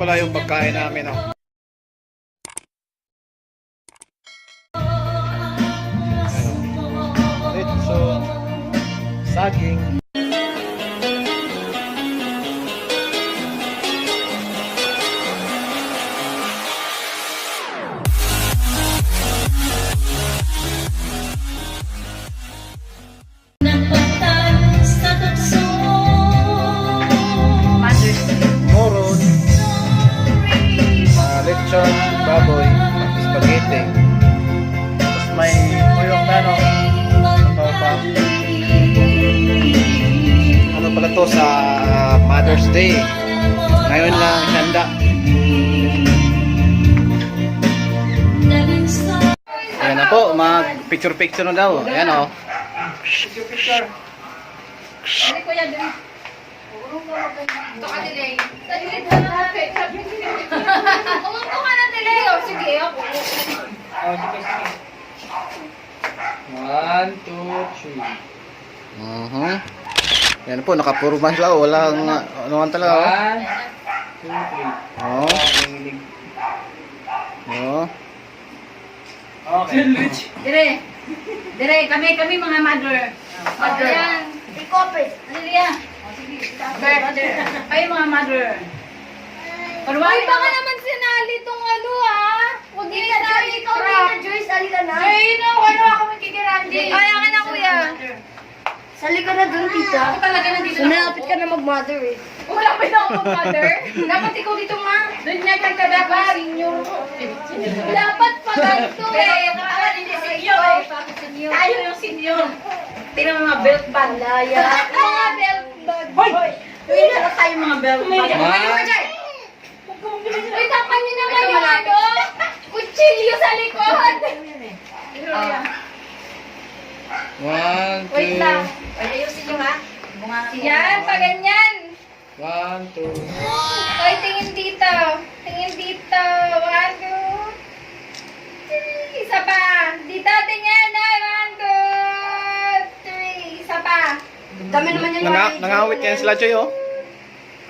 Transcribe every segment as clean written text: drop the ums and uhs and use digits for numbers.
pala yung pagkain namin, oh. Lechon, saging. Moron, lechon, baboy, spaghetti. Tapos may tuyong ano pa. Ano pala to sa Mother's Day. Ngayon lang handa. Ayan na po, mag picture na daw. Ayan o. Picture. Ano kuya din? Ito ka delay. Umupo ka na delay. O sige ako. Oh, sige. 1, 2, 3. Ayan po, nakapurma sila. Walang anuhan talaga. 1, 2, 3. Oh. Oh. Okay. Dire, kami mga mother. Mother. Ayan. Ikopit. Lilia. Birthday. Kayo mga mother. Uy, baka naman sinali itong ano ah. Huwag din sinali ikaw dito, Joyce. Sali ka na. Ay, no. Wala ka magkikirandi. Kaya ka na, kuya. Sali ka na dun, tita. Ako talaga nandito na. Malapit ka na mag-mother eh. Malapit na ako mag-mother. Dapat ikaw dito, ma. Doon niya ka dapat. Senior. Dapat pa ganito eh. Dapat hindi senior eh. Tayo yung senior. Tingnan mo mga belt bag. Laya. Mga belt bag. Hoy! Tuwing na tayo mga belt bag. Uy, tapan niyo naman yung ano. Kutsilyo sa likod. 1, 2. Wait lang. Ayusin niyo ha. Yan, pa ganyan. 1, 2. Hoy, tingin dito. Tingin dito. 1, 2, 3. Isa pa. Dito, tingin. 1, 2, 3. Isa pa. Dami naman yan. Nangawit yan sila, Choy, oh.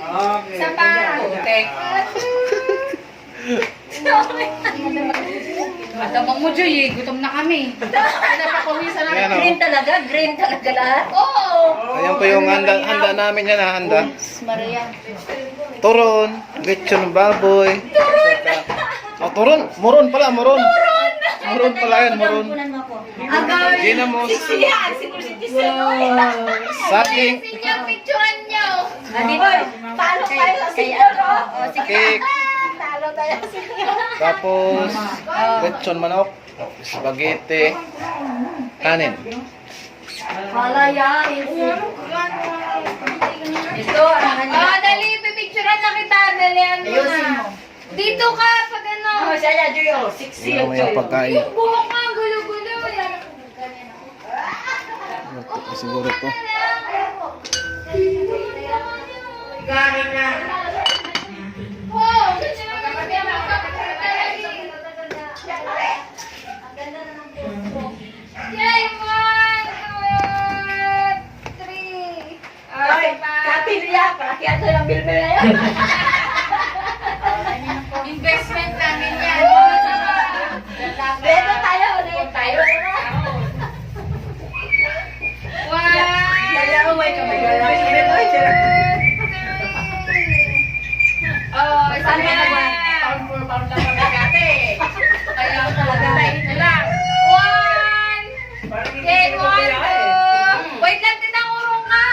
Okay. Isa pa. Okay. Matabang mo, Joy, gutom na kami. Pinapakuwisan na. Ayan, oh. Green talaga lahat. Oo. Ayan po yung handa namin yan, ha, handa. Maria. Turon, lechon baboy. Oh, turon. Moron pala, moron. Moron pala yan, moron. Agad. Ginamos, Yan, senior citizen. saging, Senior, picturean nyo. Dito. Talo tayo sa senior, oh. cake, Talo tayo sa senior. tapos lechon manok, spaghetti, kanin. Malaya. Ito, dali, pipicturean na kita. Dali, ano na. Dito ka, pag ano. Yan mo yung pagkain. Yung buhok nga, gulo-gulo. Siguro to. Wow! Yay! 1, 2, 3. Katilya. Parakyat lang bilbil na yun. Investment namin yan. Beto tayo. Tayo. 1, Kaya umay ka. Oh, saan ka naman? Pound for pound lang kami dati. Kaya talaga. Tayo na lang. 1. Okay, 1, 2. Wait lang, tinangurong ka.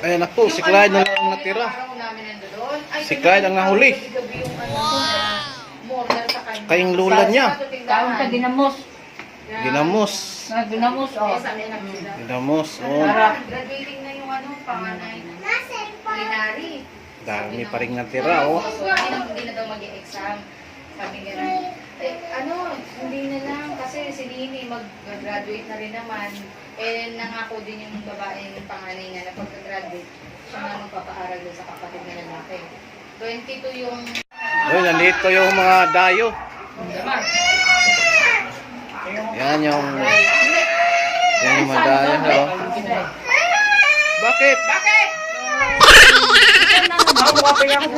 Ayan na po, si Clyde na lang ang natira. Si Clyde ang nahuli. Kayong lula niya. Kaon ka ginamos. Ginamos. Ginamos, oh. Ginamos, oh. Graduating na yung ano, panganay. Culinary. Dami pa rin natira, oh. So, hindi na daw mag-exam. Sabi nga, ano, hindi na lang kasi si Nini mag-graduate na rin naman. Eh, nangako din yung babae ng panganay nga na pagka-graduate, siya nga magpapaaral doon sa kapatid na lalaki. 22 yung... Ayun, nandito yung mga dayo. Yan yung mga dayo, oh. Bakit? Bakit? Ako mukha pa ako.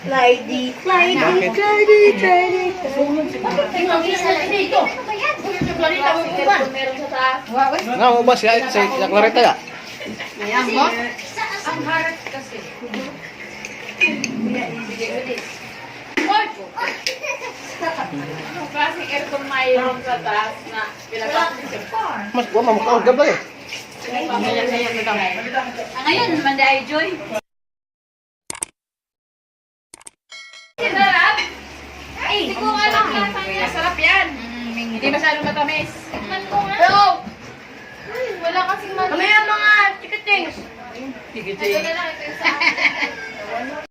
Lady. Bakit? Meron sa taas. Nga, ba si Clarita ya? Ayan, boss. Ang harap kasi. Klaseng aircon mayroon sa taas na pinapakasip. Mas kuha mamakaw gabay. Ngayon, Manda ay Joy. Sarap? Ay, hindi ko alam. Masarap yan. Hindi masyadong matamis. Hello! Wala kasing matamis. Kami ang mga chikitings. Ito na lang, ito isa.